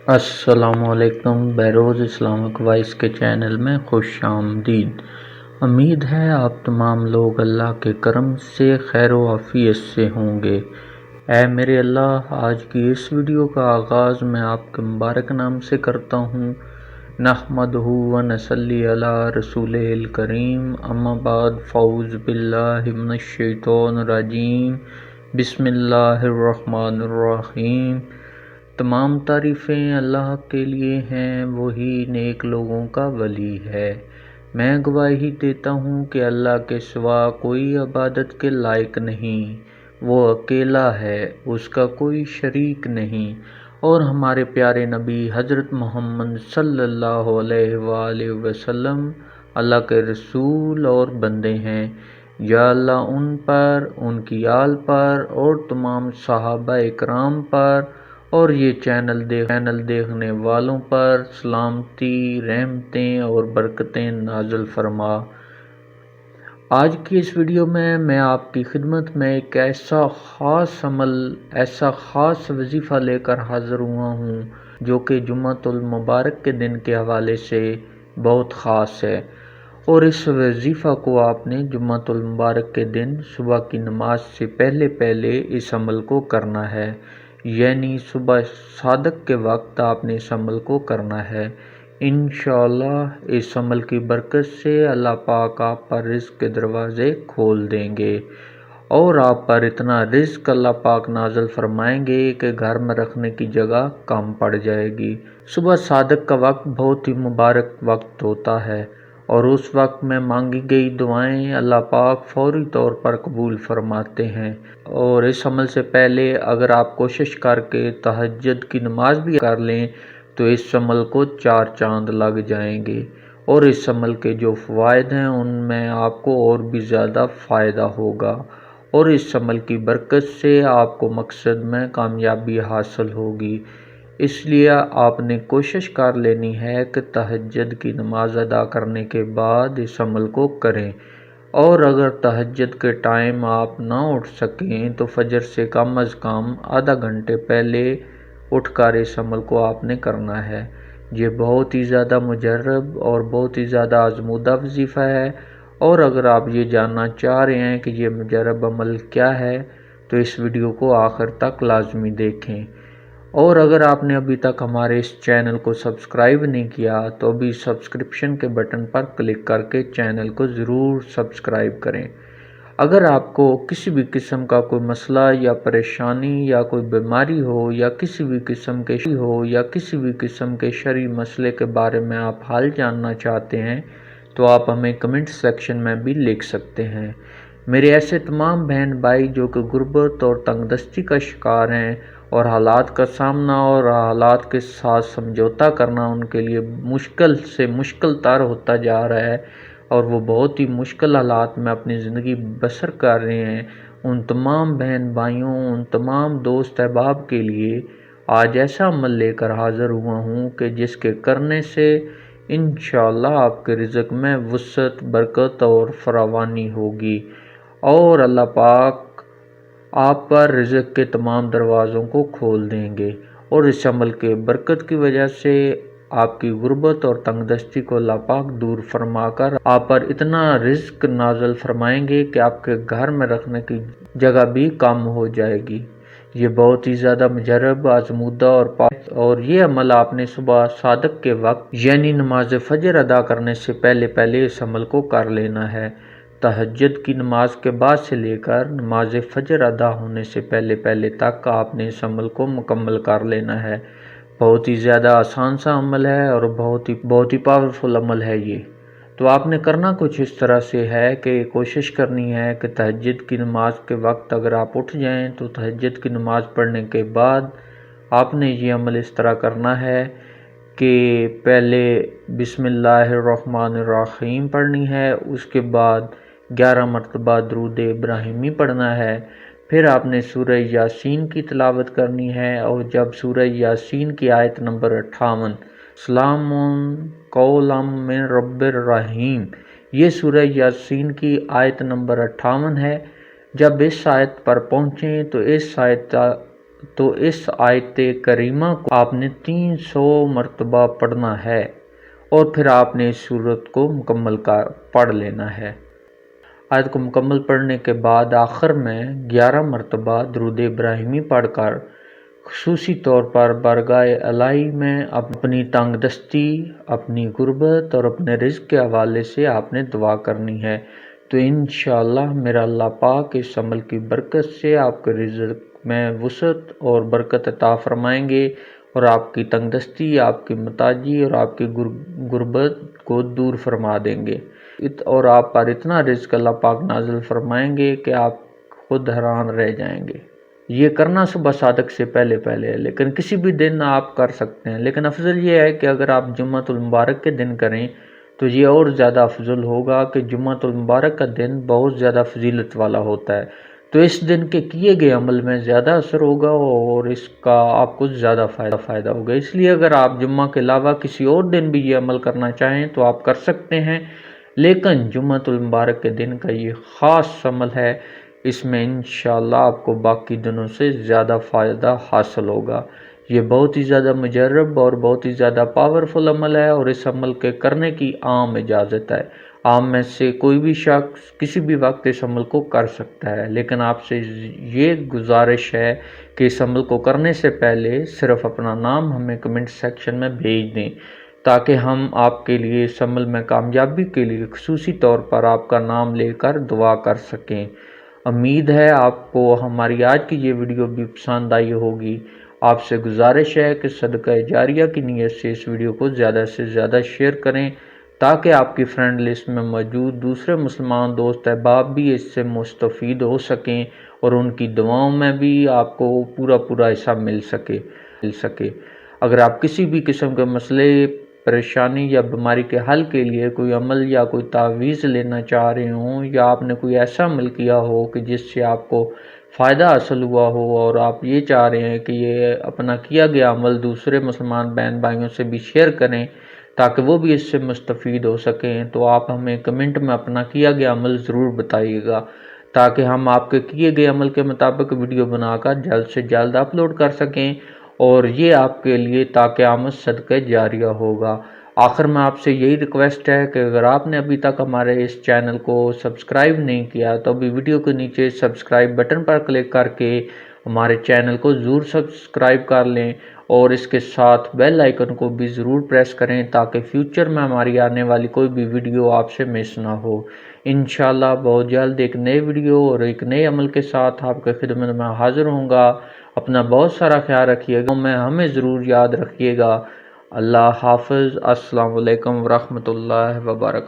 السلام علیکم۔ Behroz Islamic voice کے چینل میں خوش آمدید۔ امید ہے آپ تمام لوگ اللہ کے کرم سے خیر و عافیت سے ہوں گے۔ اے میرے اللہ، آج کی اس ویڈیو کا آغاز میں آپ کے مبارک نام سے کرتا ہوں۔ نحمدہ و نصلی علی رسولہ الکریم، اما بعد، فاعوذ باللہ من الشیطان الرجیم، بسم اللہ الرحمن الرحیم۔ تمام تعریفیں اللہ کے لیے ہیں، وہی نیک لوگوں کا ولی ہے۔ میں گواہی دیتا ہوں کہ اللہ کے سوا کوئی عبادت کے لائق نہیں، وہ اکیلا ہے، اس کا کوئی شریک نہیں، اور ہمارے پیارے نبی حضرت محمد صلی اللہ علیہ وآلہ وسلم اللہ کے رسول اور بندے ہیں۔ یا اللہ ان پر، ان کی آل پر اور تمام صحابہ اکرام پر اور یہ چینل دیکھنے والوں پر سلامتی، رحمتیں اور برکتیں نازل فرما۔ آج کی اس ویڈیو میں آپ کی خدمت میں ایک ایسا خاص عمل، ایسا خاص وظیفہ لے کر حاضر ہوا ہوں جو کہ جمعۃ المبارک کے دن کے حوالے سے بہت خاص ہے، اور اس وظیفہ کو آپ نے جمعۃ المبارک کے دن صبح کی نماز سے پہلے اس عمل کو کرنا ہے، یعنی صبح صادق کے وقت آپ نے اس عمل کو کرنا ہے۔ انشاءاللہ اس عمل کی برکت سے اللہ پاک آپ پر رزق کے دروازے کھول دیں گے، اور آپ پر اتنا رزق اللہ پاک نازل فرمائیں گے کہ گھر میں رکھنے کی جگہ کم پڑ جائے گی۔ صبح صادق کا وقت بہت ہی مبارک وقت ہوتا ہے، اور اس وقت میں مانگی گئی دعائیں اللہ پاک فوری طور پر قبول فرماتے ہیں۔ اور اس عمل سے پہلے اگر آپ کوشش کر کے تہجد کی نماز بھی کر لیں تو اس عمل کو 4 چاند لگ جائیں گے، اور اس عمل کے جو فوائد ہیں ان میں آپ کو اور بھی زیادہ فائدہ ہوگا، اور اس عمل کی برکت سے آپ کو مقصد میں کامیابی حاصل ہوگی۔ اس لیے آپ نے کوشش کر لینی ہے کہ تہجد کی نماز ادا کرنے کے بعد اس عمل کو کریں، اور اگر تہجد کے ٹائم آپ نہ اٹھ سکیں تو فجر سے کم از کم آدھا گھنٹے پہلے اٹھ کر اس عمل کو آپ نے کرنا ہے۔ یہ بہت ہی زیادہ مجرب اور بہت ہی زیادہ آزمودہ وظیفہ ہے، اور اگر آپ یہ جاننا چاہ رہے ہیں کہ یہ مجرب عمل کیا ہے تو اس ویڈیو کو آخر تک لازمی دیکھیں، اور اگر آپ نے ابھی تک ہمارے اس چینل کو سبسکرائب نہیں کیا تو ابھی سبسکرپشن کے بٹن پر کلک کر کے چینل کو ضرور سبسکرائب کریں۔ اگر آپ کو کسی بھی قسم کا کوئی مسئلہ یا پریشانی یا کوئی بیماری ہو یا کسی بھی قسم کے شرعی مسئلے کے بارے میں آپ حل جاننا چاہتے ہیں تو آپ ہمیں کمنٹ سیکشن میں بھی لکھ سکتے ہیں۔ میرے ایسے تمام بہن بھائی جو کہ غربت اور تنگ دستی کا شکار ہیں اور حالات کا سامنا اور حالات کے ساتھ سمجھوتا کرنا ان کے لیے مشکل سے مشکل تر ہوتا جا رہا ہے، اور وہ بہت ہی مشکل حالات میں اپنی زندگی بسر کر رہے ہیں، ان تمام بہن بھائیوں، ان تمام دوست احباب کے لیے آج ایسا عمل لے کر حاضر ہوا ہوں کہ جس کے کرنے سے انشاءاللہ آپ کے رزق میں وسعت، برکت اور فراوانی ہوگی، اور اللہ پاک آپ پر رزق کے تمام دروازوں کو کھول دیں گے، اور اس عمل کے برکت کی وجہ سے آپ کی غربت اور تنگ دستی کو اللہ پاک دور فرما کر آپ پر اتنا رزق نازل فرمائیں گے کہ آپ کے گھر میں رکھنے کی جگہ بھی کم ہو جائے گی۔ یہ بہت ہی زیادہ مجرب، آزمودہ اور پاک، اور یہ عمل آپ نے صبح صادق کے وقت یعنی نماز فجر ادا کرنے سے پہلے اس عمل کو کر لینا ہے۔ تہجد کی نماز کے بعد سے لے کر نماز فجر ادا ہونے سے پہلے تک آپ نے اس عمل کو مکمل کر لینا ہے۔ بہت ہی زیادہ آسان سا عمل ہے اور بہت ہی پاورفل عمل ہے یہ۔ تو آپ نے کرنا کچھ اس طرح سے ہے کہ کوشش کرنی ہے کہ تہجد کی نماز کے وقت اگر آپ اٹھ جائیں تو تہجد کی نماز پڑھنے کے بعد آپ نے یہ عمل اس طرح کرنا ہے کہ پہلے بسم اللہ الرحمن الرحیم پڑھنی ہے، اس کے بعد 11 مرتبہ درود ابراہیمی پڑھنا ہے، پھر آپ نے سورہ یاسین کی تلاوت کرنی ہے، اور جب سورہ یاسین کی آیت نمبر 58 سلام قولا من رب الرحیم، یہ سورہ یاسین کی آیت نمبر 58 ہے، جب اس آیت پر پہنچیں تو اس آیت تو اس آیت کریمہ کو آپ نے 300 مرتبہ پڑھنا ہے اور پھر آپ نے اس سورت کو مکمل پڑھ لینا ہے۔ آیت کو مکمل پڑھنے کے بعد آخر میں 11 مرتبہ درود ابراہیمی پڑھ کر خصوصی طور پر بارگاہ الہی میں اپنی تنگ دستی، اپنی غربت اور اپنے رزق کے حوالے سے آپ نے دعا کرنی ہے۔ تو انشاءاللہ میرا اللہ پاک اس عمل کی برکت سے آپ کے رزق میں وسعت اور برکت عطا فرمائیں گے اور آپ کی تنگ دستی، آپ کی محتاجی اور آپ کی غربت کو دور فرما دیں گے، اور آپ پر اتنا رزق اللہ پاک نازل فرمائیں گے کہ آپ خود حیران رہ جائیں گے۔ یہ کرنا صبح صادق سے پہلے ہے، لیکن کسی بھی دن آپ کر سکتے ہیں، لیکن افضل یہ ہے کہ اگر آپ جمعۃ المبارک کے دن کریں تو یہ اور زیادہ افضل ہوگا کہ جمعۃ المبارک کا دن بہت زیادہ فضیلت والا ہوتا ہے، تو اس دن کے کیے گئے عمل میں زیادہ اثر ہوگا اور اس کا آپ کو زیادہ فائدہ ہوگا۔ اس لیے اگر آپ جمعہ کے علاوہ کسی اور دن بھی یہ عمل کرنا چاہیں تو آپ کر سکتے ہیں، لیکن جمعۃ المبارک کے دن کا یہ خاص عمل ہے، اس میں انشاءاللہ آپ کو باقی دنوں سے زیادہ فائدہ حاصل ہوگا۔ یہ بہت ہی زیادہ مجرب اور بہت ہی زیادہ پاورفل عمل ہے اور اس عمل کے کرنے کی عام اجازت ہے۔ عام میں سے کوئی بھی شخص کسی بھی وقت اس عمل کو کر سکتا ہے، لیکن آپ سے یہ گزارش ہے کہ اس عمل کو کرنے سے پہلے صرف اپنا نام ہمیں کمنٹ سیکشن میں بھیج دیں تاکہ ہم آپ کے لیے اس عمل میں کامیابی کے لیے خصوصی طور پر آپ کا نام لے کر دعا کر سکیں۔ امید ہے آپ کو ہماری آج کی یہ ویڈیو بھی پسند آئی ہوگی۔ آپ سے گزارش ہے کہ صدقہ جاریہ کی نیت سے اس ویڈیو کو زیادہ سے زیادہ شیئر کریں تاکہ آپ کی فرینڈ لسٹ میں موجود دوسرے مسلمان دوست احباب بھی اس سے مستفید ہو سکیں اور ان کی دعاؤں میں بھی آپ کو پورا حصہ مل سکے۔ اگر آپ کسی بھی قسم کے مسئلے، پریشانی یا بیماری کے حل کے لیے کوئی عمل یا کوئی تعویذ لینا چاہ رہے ہوں، یا آپ نے کوئی ایسا عمل کیا ہو کہ جس سے آپ کو فائدہ حاصل ہوا ہو اور آپ یہ چاہ رہے ہیں کہ یہ اپنا کیا گیا عمل دوسرے مسلمان بہن بھائیوں سے بھی شیئر کریں تاکہ وہ بھی اس سے مستفید ہو سکیں، تو آپ ہمیں کمنٹ میں اپنا کیا گیا عمل ضرور بتائیے گا تاکہ ہم آپ کے کیے گئے عمل کے مطابق ویڈیو بنا کر جلد سے جلد اپلوڈ کر سکیں، اور یہ آپ کے لیے قیامت صدقہ جاریہ ہوگا۔ آخر میں آپ سے یہی ریکویسٹ ہے کہ اگر آپ نے ابھی تک ہمارے اس چینل کو سبسکرائب نہیں کیا تو ابھی ویڈیو کے نیچے سبسکرائب بٹن پر کلک کر کے ہمارے چینل کو ضرور سبسکرائب کر لیں اور اس کے ساتھ بیل آئیکن کو بھی ضرور پریس کریں تاکہ فیوچر میں ہماری آنے والی کوئی بھی ویڈیو آپ سے مس نہ ہو۔ انشاءاللہ بہت جلد ایک نئے ویڈیو اور ایک نئے عمل کے ساتھ آپ کے خدمت میں حاضر ہوں گا۔ اپنا بہت سارا خیال رکھیے گا، ہمیں ضرور یاد رکھیے گا۔ اللہ حافظ۔ السلام علیکم ورحمۃ اللہ وبرکاتہ۔